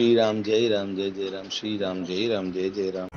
श्री राम जय राम श्री राम जय जय राम।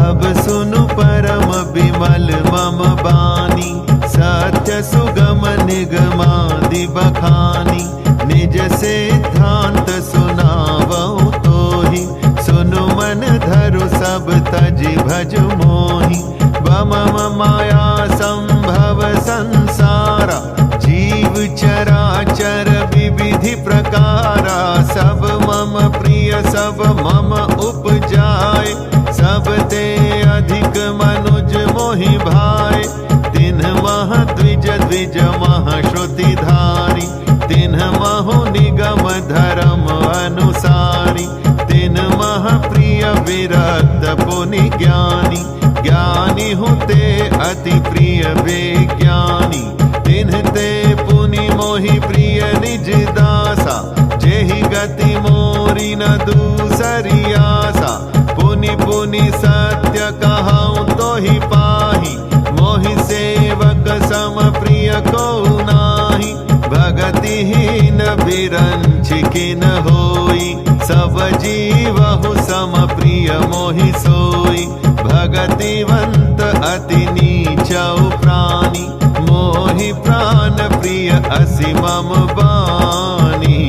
अब सुनु परम विमल मम बानी, सत्य सुगम निगमादि बखानी। निज सिद्धांत सुनावऊ तोहि, सुनु मन धरु सब तजि भज मोहि। बम माया संभव संसारा, जीव चराचर विविधि प्रकारा। सब मम प्रिय सब मम उपजाय, सब ते अधिक मनुज मोहि भाय। तिन्ह मह द्विज द्विज मह श्रुति धारी, तिन्ह महु निगम धर्म अनुसारी। तिन्ह मह प्रिय विरक्त पुनि ज्ञानी, ज्ञानी हुते अति प्रिय विज्ञानी। तिन्ह ते पुनि मोहि प्रिय निज दासा, जेहि गति मोरी न दूसरी आसा। पुनि पुनि सत्य कहऊँ तोहि पाहि, मोहि सेवक सम प्रिय को नाही। भगतिहीन बिरंच किन होई, सब जीवहु सम प्रिय मोहि सोई। भगतिवंत अति नीचौ प्राणी, मोहि प्राण प्रिय असि मम बानी।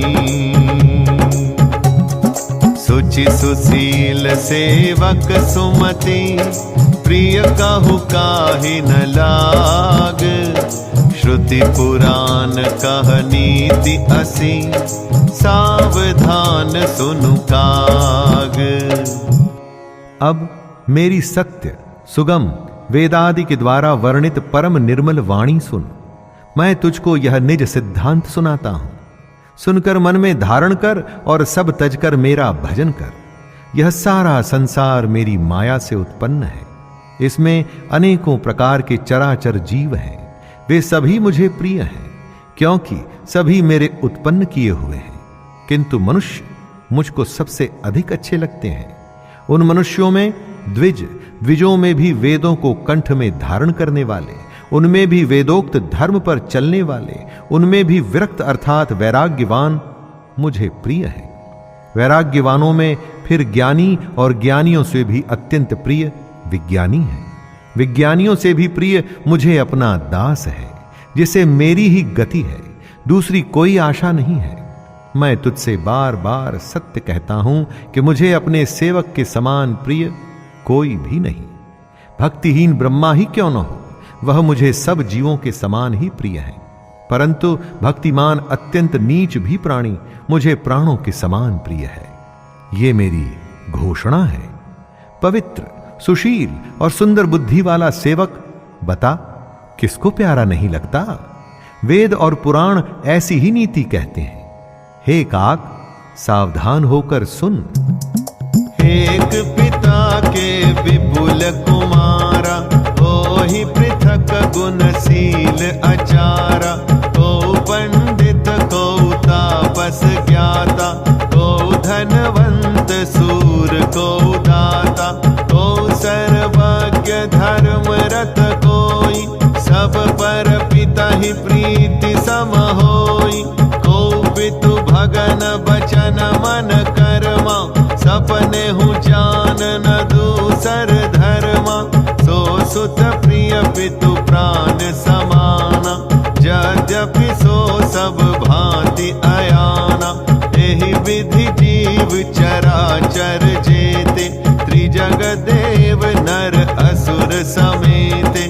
सुचि सुशील सेवक सुमति, प्रिय कहु काहि न लाग। श्रुति पुराण कह नीति असि, सावधान सुनु काग। अब मेरी सत्य सुगम वेदादि के द्वारा वर्णित परम निर्मल वाणी सुन। मैं तुझको यह निज सिद्धांत सुनाता हूं। सुनकर मन में धारण कर और सब तजकर मेरा भजन कर। यह सारा संसार मेरी माया से उत्पन्न है। इसमें अनेकों प्रकार के चराचर जीव हैं। वे सभी मुझे प्रिय हैं, क्योंकि सभी मेरे उत्पन्न किए हुए हैं। किंतु मनुष्य मुझको सबसे अधिक अच्छे लगते हैं। उन मनुष्यों में द्विजों में भी वेदों को कंठ में धारण करने वाले, उनमें भी वेदोक्त धर्म पर चलने वाले, उनमें भी विरक्त अर्थात वैराग्यवान मुझे प्रिय है। वैराग्यवानों में फिर ज्ञानी और ज्ञानियों से भी अत्यंत प्रिय विज्ञानी है। विज्ञानियों से भी प्रिय मुझे अपना दास है, जिसे मेरी ही गति है, दूसरी कोई आशा नहीं है। मैं तुझसे बार बार सत्य कहता हूं कि मुझे अपने सेवक के समान प्रिय कोई भी नहीं। भक्तिहीन ब्रह्मा ही क्यों न हो, वह मुझे सब जीवों के समान ही प्रिय है। परंतु भक्तिमान अत्यंत नीच भी प्राणी मुझे प्राणों के समान प्रिय है। ये मेरी घोषणा है। पवित्र, सुशील और सुंदर बुद्धि वाला सेवक बता, किसको प्यारा नहीं लगता? वेद और पुराण ऐसी ही नीति कहते हैं। हे काक, सावधान होकर सुन। एक पिता के विपुल कुमारा, ओहि पृथक गुणशील अचारा। को पंडित को तापस ज्ञाता, को धनवंत सूर को दाता। को सर्वज्ञ धर्म रत कोई, सब पर पिता ही प्रीति सम होई। को पितु भगन बचन मन कर्मा, सपने हूँ जान न दूसर धर्मा। सो सुत प्रिय पितु प्राण समाना, यद्यपि सो सब भांति अयाना। एहि विधि जीव चराचर जेते, त्रिजग देव नर असुर समेते।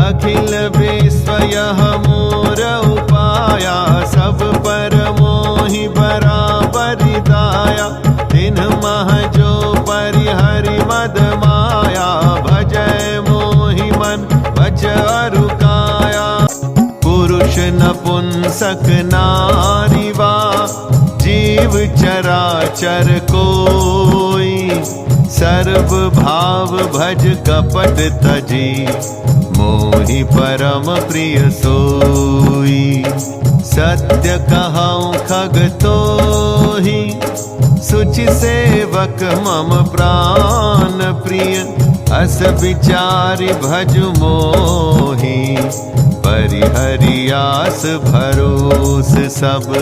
अखिल विश्व यह मोर उपाया, सब पर मोहि बराबरि दाया। तिन्ह मह जो परिहरि मद माया, भजय मोहि मन बच अरु काया। पुरुष नपुंसक नारी वा, जीव चराचर कोई। सर्व भाव भज कपट तजी, मोहि परम प्रिय सोई। सत्य कहऊँ खग तोहि, सुचि सेवक मम प्राण प्रिय। अस विचारि भज मोहि, परिहरि आस भरोस सब।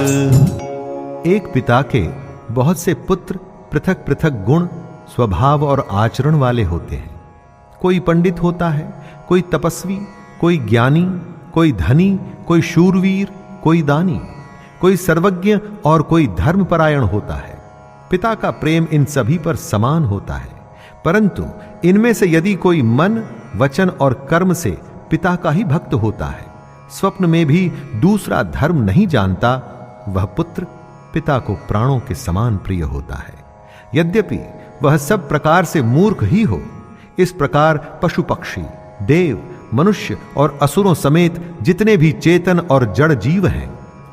एक पिता के बहुत से पुत्र पृथक पृथक गुण, स्वभाव और आचरण वाले होते हैं। कोई पंडित होता है, कोई तपस्वी, कोई ज्ञानी, कोई धनी, कोई शूरवीर, कोई दानी, कोई सर्वज्ञ और कोई धर्मपरायण होता है। पिता का प्रेम इन सभी पर समान होता है, परंतु इनमें से यदि कोई मन, वचन और कर्म से पिता का ही भक्त होता है, स्वप्न में भी दूसरा धर्म नहीं जानता, वह पुत्र पिता को प्राणों के समान प्रिय होता है। यद्यपि वह सब प्रकार से मूर्ख ही हो, इस प्रकार पशु पक्षी, देव, मनुष्य और असुरों समेत जितने भी चेतन और जड़ जीव हैं,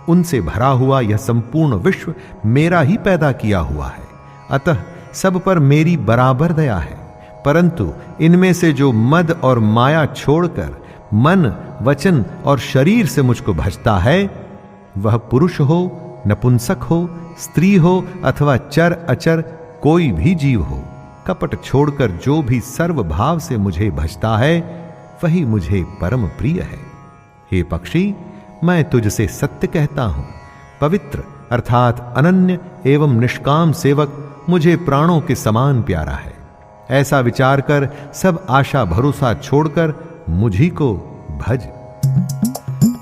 उनसे भरा हुआ यह संपूर्ण विश्व मेरा ही पैदा किया हुआ है। अतः सब पर मेरी बराबर दया है, परंतु इनमें से जो मद और माया छोड़कर मन, वचन और शरीर से मुझको भजता है, वह पुरुष हो, नपुंसक हो, स्त्री हो अथवा चर अचर कोई भी जीव हो, कपट छोड़कर जो भी सर्व भाव से मुझे भजता है, वही मुझे परम प्रिय है। हे पक्षी, मैं तुझसे सत्य कहता हूं, पवित्र अर्थात अनन्य एवं निष्काम सेवक मुझे प्राणों के समान प्यारा है। ऐसा विचार कर सब आशा भरोसा छोड़कर मुझी को भज।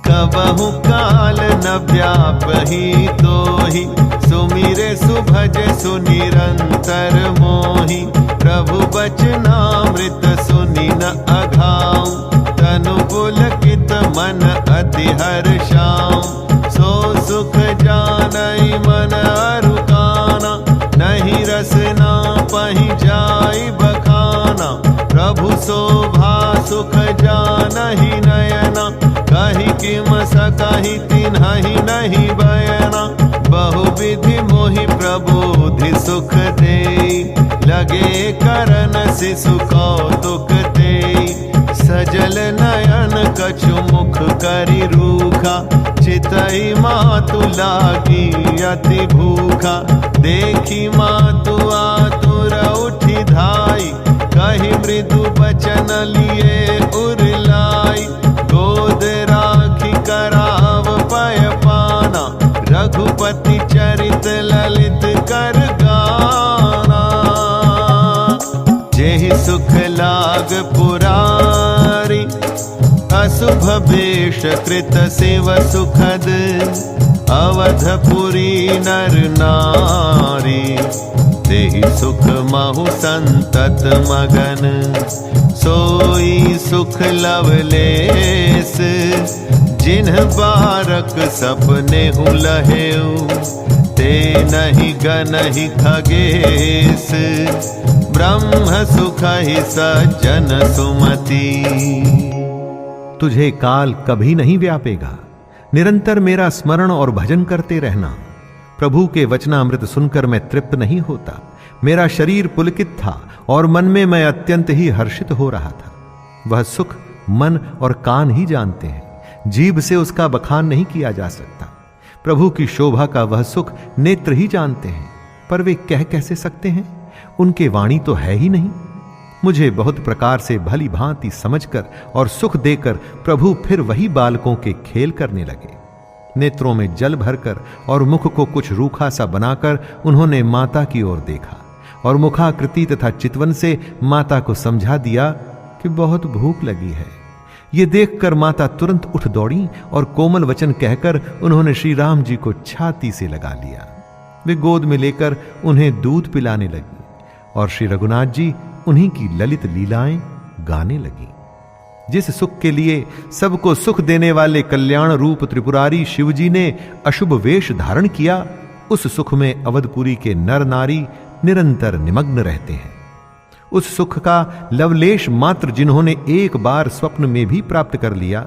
कबहु काल न व्यापहि तोहि, सुमिरे सुभज सुनिरंतर मोहि। प्रभु वचनामृत सुनि न अघाऊ, तनु पुलकित मन अति हर्षाऊ। सो सुख जानई मन अरुकाना, नहीं रसना पहि जाई बखाना। प्रभु शोभा सुख जानहि नयना, कहि किम सकहि तिन्हि नहीं बयना। बहुविधि मोहि प्रबोधि सुख देई, लगे करन शिशु कौतुक देई। सजल नयन कछु मुख करि रूखा, चितई मातु लागी अति भूखा। देखी मातु आतुर उठि धाई, कहि मृदु बचन लिए उरलाई। गोद राखी कराव पय पाना, रघुपति चरित ललित कर गाना। जेहि सुख लाग पुरारी, अशुभ वेश कृत शिव सुखद। अवधपुरी नर नारी, तेहि सुख महु संतत मगन। सोई सुख लवलेस, जिन्ह बारक सपने लहेऊ। ते नहीं गनहि खगेश, ब्रह्म सुख ही सज्जन सुमति। तुझे काल कभी नहीं व्यापेगा, निरंतर मेरा स्मरण और भजन करते रहना। प्रभु के वचनामृत सुनकर मैं तृप्त नहीं होता। मेरा शरीर पुलकित था और मन में मैं अत्यंत ही हर्षित हो रहा था। वह सुख मन और कान ही जानते हैं, जीभ से उसका बखान नहीं किया जा सकता। प्रभु की शोभा का वह सुख नेत्र ही जानते हैं, पर वे कह कैसे सकते हैं? उनके वाणी तो है ही नहीं। मुझे बहुत प्रकार से भली भांति समझकर और सुख देकर प्रभु फिर वही बालकों के खेल करने लगे। नेत्रों में जल भरकर और मुख को कुछ रूखा सा बनाकर उन्होंने माता की ओर देखा और मुखाकृति तथा चितवन से माता को समझा दिया कि बहुत भूख लगी है। ये देखकर माता तुरंत उठ दौड़ी और कोमल वचन कहकर उन्होंने श्री राम जी को छाती से लगा लिया। वे गोद में लेकर उन्हें दूध पिलाने लगी और श्री रघुनाथ जी उन्हीं की ललित लीलाएं गाने लगी। जिस सुख के लिए सबको सुख देने वाले कल्याण रूप त्रिपुरारी शिवजी ने अशुभ वेश धारण किया, उस सुख में अवधपुरी के नर नारी निरंतर निमग्न रहते हैं। उस सुख का लवलेश मात्र जिन्होंने एक बार स्वप्न में भी प्राप्त कर लिया,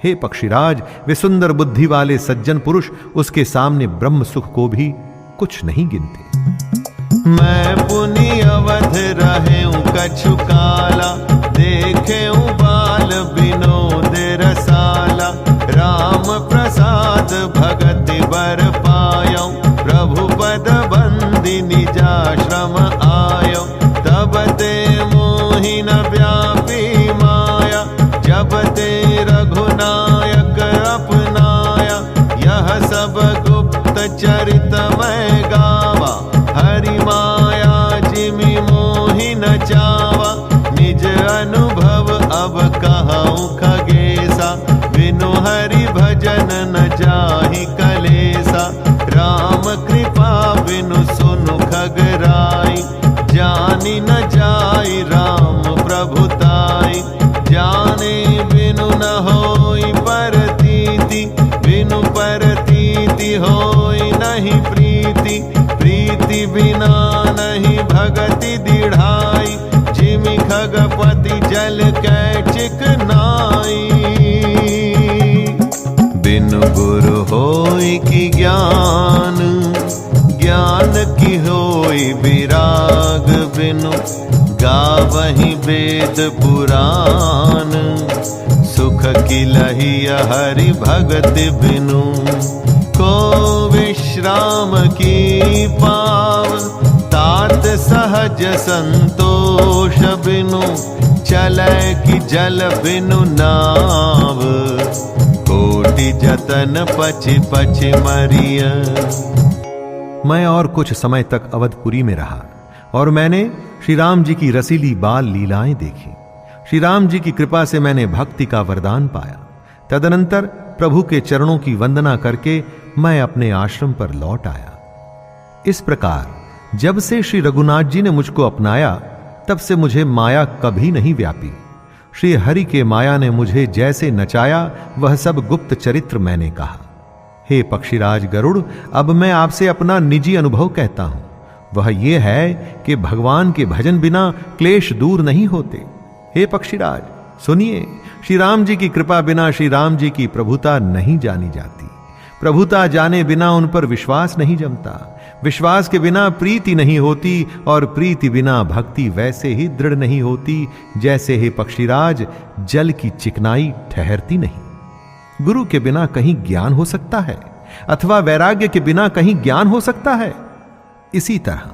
हे पक्षीराज, वे सुंदर बुद्धि वाले सज्जन पुरुष उसके सामने ब्रह्म सुख को भी कुछ नहीं गिनते। मैं पुनि अवध रहेऊं कछु काला, देखेऊं बाल विनोद रसाला। राम प्रसाद भगति बर पायऊं, प्रभु पद बंदी निजाश्रम आयो। तब ते मोहि न व्यापी माया, जब ते रघुनायक अपनाया। यह सब गुप्त चरित मैं गावा, बिनु सुनु खगराई, जानी न जाई राम प्रभुताई। जाने बिनु न होई परतीति, बिनु परतीति होई नहीं प्रीति। प्रीति बिना नहीं भगति दृढ़ाई, जिमि खगपति जल कै चिकनाई। बिनु गुरु होई की ज्ञान, ज्ञान की होई विराग। बिनु गावहि वेद पुराण, सुख की लही हरि भगति बिनु। को विश्राम की पाव, तात सहज संतोष बिनु। चलै कि जल बिनु नाव, कोटि जतन पछि पछि मरिय। मैं और कुछ समय तक अवधपुरी में रहा और मैंने श्री राम जी की रसीली बाल लीलाएं देखी। श्री राम जी की कृपा से मैंने भक्ति का वरदान पाया। तदनंतर प्रभु के चरणों की वंदना करके मैं अपने आश्रम पर लौट आया। इस प्रकार जब से श्री रघुनाथ जी ने मुझको अपनाया, तब से मुझे माया कभी नहीं व्यापी। श्री हरि के माया ने मुझे जैसे नचाया, वह सब गुप्त चरित्र मैंने कहा। हे पक्षीराज गरुड़, अब मैं आपसे अपना निजी अनुभव कहता हूं। वह यह है कि भगवान के भजन बिना क्लेश दूर नहीं होते। हे पक्षीराज सुनिए, श्री राम जी की कृपा बिना श्री राम जी की प्रभुता नहीं जानी जाती। प्रभुता जाने बिना उन पर विश्वास नहीं जमता। विश्वास के बिना प्रीति नहीं होती और प्रीति बिना भक्ति वैसे ही दृढ़ नहीं होती जैसे हे पक्षीराज जल की चिकनाई ठहरती नहीं। गुरु के बिना कहीं ज्ञान हो सकता है अथवा वैराग्य के बिना कहीं ज्ञान हो सकता है। इसी तरह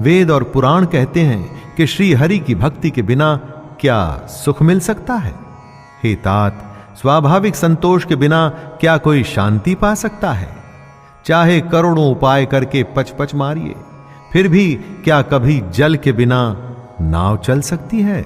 वेद और पुराण कहते हैं कि श्री हरि की भक्ति के बिना क्या सुख मिल सकता है। हे तात, स्वाभाविक संतोष के बिना क्या कोई शांति पा सकता है? चाहे करोड़ों उपाय करके पच पच मारिए, फिर भी क्या कभी जल के बिना नाव चल सकती है?